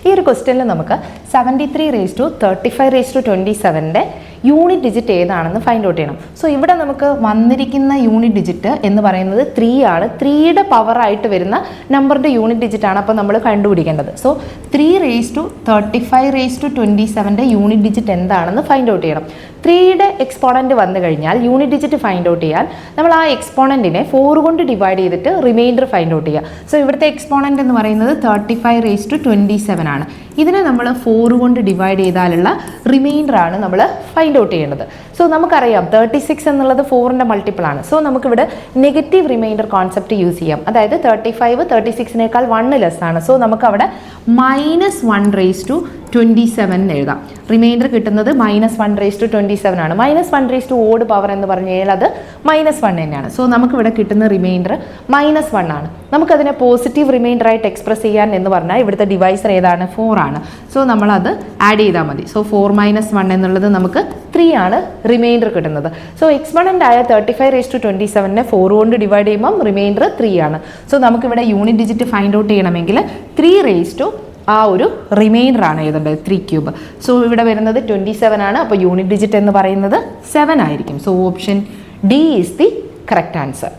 ഈ ഒരു ക്വസ്റ്റ്യനിൽ നമുക്ക് 73^35^27 യൂണിറ്റ് ഡിജിറ്റ് ഏതാണെന്ന് ഫൈൻഡ് ഔട്ട് ചെയ്യണം. സോ ഇവിടെ നമുക്ക് വന്നിരിക്കുന്ന യൂണിറ്റ് ഡിജിറ്റ് എന്ന് പറയുന്നത് 3 ആണ്. 3യുടെ പവർ ആയിട്ട് വരുന്ന നമ്പറിൻ്റെ യൂണിറ്റ് ഡിജിറ്റ് ആണ് അപ്പോൾ നമ്മൾ കണ്ടുപിടിക്കേണ്ടത്. സോ 3^35^27 യൂണിറ്റ് ഡിജിറ്റ് എന്താണെന്ന് ഫൈൻഡ് ഔട്ട് ചെയ്യണം. 3യുടെ എക്സ്പോണൻറ്റ് വന്നു കഴിഞ്ഞാൽ യൂണിറ്റ് ഡിജിറ്റ് ഫൈൻഡ് ഔട്ട് ചെയ്യാൻ നമ്മൾ ആ എക്സ്പോണൻറ്റിനെ 4 കൊണ്ട് ഡിവൈഡ് ചെയ്തിട്ട് റിമൈൻഡർ ഫൈൻഡ് ഔട്ട് ചെയ്യുക. സോ ഇവിടുത്തെ എക്സ്പോണൻറ്റ് എന്ന് പറയുന്നത് 35^27 ആണ്. ഇതിനെ നമ്മൾ 4 കൊണ്ട് ഡിവൈഡ് ചെയ്താലുള്ള റിമൈൻഡർ ആണ് നമ്മൾ ഫൈൻഡ് ഔട്ട് ചെയ്യേണ്ടത്. സോ നമുക്കറിയാം 36 എന്നുള്ളത് 4ൻ്റെ മൾട്ടിപ്പിൾ ആണ്. സോ നമുക്കിവിടെ നെഗറ്റീവ് റിമൈൻഡർ കോൺസെപ്റ്റ് യൂസ് ചെയ്യാം. അതായത് 35 36നേക്കാൾ 1 ലെസ് ആണ്. സോ നമുക്കവിടെ -1/27 എഴുതാം. റിമൈൻഡർ കിട്ടുന്നത് -1/27 ആണ്. -1 ഓഡ് പവർ എന്ന് പറഞ്ഞു കഴിഞ്ഞാൽ അത് -1 തന്നെയാണ്. സോ നമുക്കിവിടെ കിട്ടുന്ന റിമൈൻഡർ -1 ആണ്. നമുക്കതിനെ പോസിറ്റീവ് റിമൈൻഡർ ആയിട്ട് എക്സ്പ്രസ് ചെയ്യാൻ എന്ന് പറഞ്ഞാൽ ഇവിടുത്തെ ഡിവൈസർ ഏതാണ്? 4 ആണ്. സോ നമ്മളത് ആഡ് ചെയ്താൽ മതി. സോ 4 - 1 എന്നുള്ളത് നമുക്ക് 3 ആണ് റിമൈൻഡർ കിട്ടുന്നത്. സോ എക്സ്പോണൻ്റ് ആയ 35^27 4 കൊണ്ട് ഡിവൈഡ് ചെയ്യുമ്പം റിമൈൻഡർ 3 ആണ്. സോ നമുക്കിവിടെ യൂണിറ്റ് ഡിജിറ്റ് ഫൈൻഡ് ഔട്ട് ചെയ്യണമെങ്കിൽ 3 ആ ഒരു റിമൈൻഡർ ആണ് എഴുതേണ്ടത് 3³. സോ ഇവിടെ വരുന്നത് 27 ആണ്. അപ്പോൾ യൂണിറ്റ് ഡിജിറ്റ് എന്ന് പറയുന്നത് 7 ആയിരിക്കും. So option D is the correct answer.